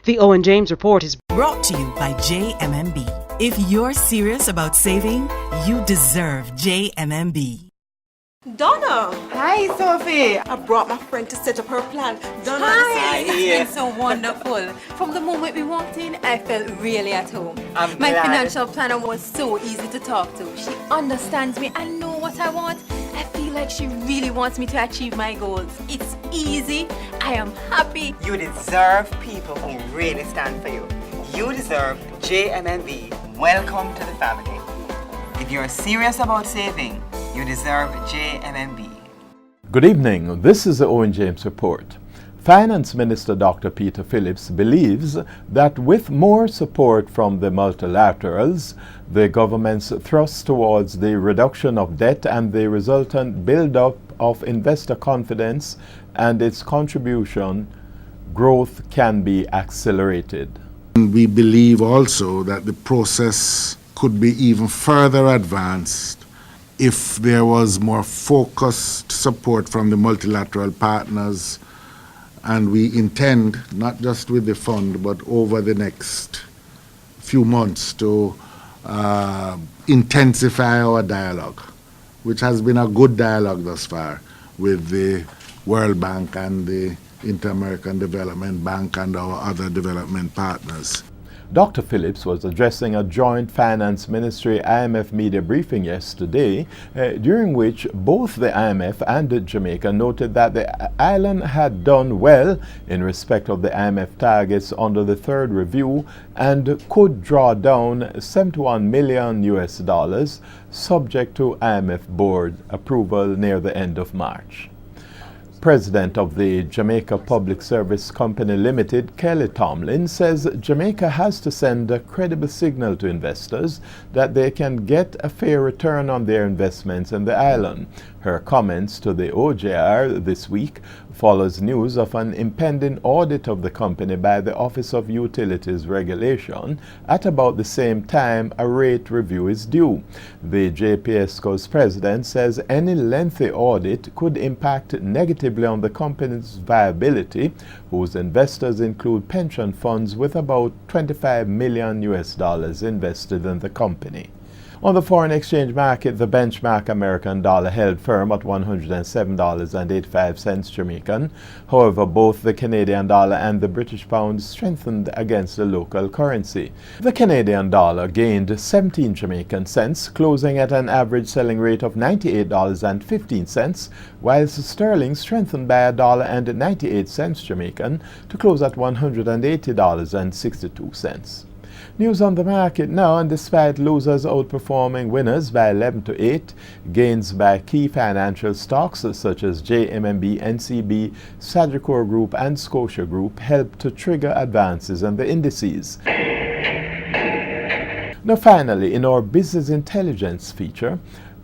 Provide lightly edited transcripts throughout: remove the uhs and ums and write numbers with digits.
The Owen James Report is brought to you by JMMB. If you're serious about saving, you deserve JMMB. Donna! Hi, Sophie. I brought my friend to set up her plan. Donna, Hi! It's been so wonderful. From the moment we walked in, I felt really at home. My financial planner was so easy to talk to. She understands me. I know what I want. I feel like she really wants me to achieve my goals. It's easy. I am happy. You deserve people who really stand for you. You deserve JMMB. Welcome to the family. If you're serious about saving, you deserve JMMB. Good evening. This is the Owen James Report. Finance Minister Dr. Peter Phillips believes that with more support from the multilaterals, the government's thrust towards the reduction of debt and the resultant build-up of investor confidence and its contribution, growth can be accelerated. We believe also that the process could be even further advanced if there was more focused support from the multilateral partners, and we intend, not just with the fund, but over the next few months to intensify our dialogue, which has been a good dialogue thus far with the World Bank and the Inter-American Development Bank and our other development partners. Dr. Phillips was addressing a joint finance ministry IMF media briefing yesterday, during which both the IMF and Jamaica noted that the island had done well in respect of the IMF targets under the third review and could draw down $71 million subject to IMF board approval near the end of March. President of the Jamaica Public Service Company Limited, Kelly Tomlin, says Jamaica has to send a credible signal to investors that they can get a fair return on their investments in the island. Her comments to the OJR this week follows news of an impending audit of the company by the Office of Utilities Regulation at about the same time a rate review is due. The JPSCO's president says any lengthy audit could impact negatively on the company's viability, whose investors include pension funds with about $25 million invested in the company. On the foreign exchange market, the benchmark American dollar held firm at $107.85 Jamaican. However, both the Canadian dollar and the British pound strengthened against the local currency. The Canadian dollar gained 17 Jamaican cents, closing at an average selling rate of $98.15, whilst sterling strengthened by $1.98 Jamaican to close at $180.62. News on the market now, and despite losers outperforming winners by 11-8, gains by key financial stocks such as JMMB, NCB, Sagicor Group and Scotia Group helped to trigger advances in the indices. Now finally, in our business intelligence feature,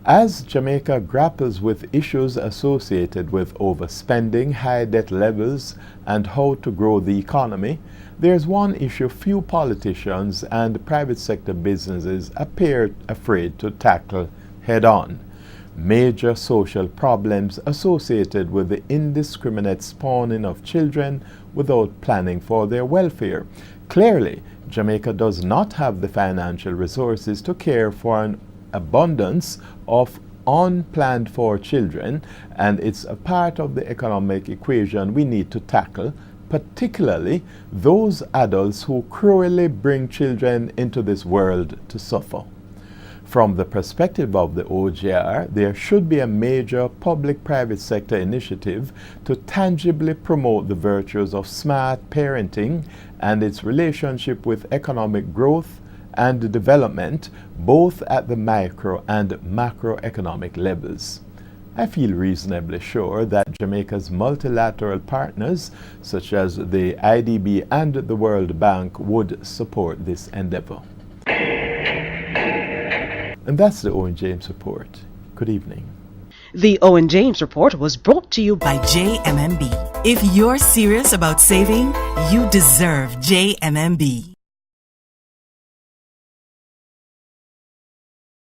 as Jamaica grapples with issues associated with overspending, high debt levels, and how to grow the economy, there's one issue few politicians and private sector businesses appear afraid to tackle head-on: major social problems associated with the indiscriminate spawning of children without planning for their welfare. Clearly, Jamaica does not have the financial resources to care for an abundance of unplanned for children, and it's a part of the economic equation we need to tackle, particularly those adults who cruelly bring children into this world to suffer. From the perspective of the OJR, there should be a major public-private sector initiative to tangibly promote the virtues of smart parenting and its relationship with economic growth and development, both at the micro and macroeconomic levels. I feel reasonably sure that Jamaica's multilateral partners, such as the IDB and the World Bank, would support this endeavor. And that's the Owen James Report. Good evening. The Owen James Report was brought to you by JMMB. If you're serious about saving, you deserve JMMB.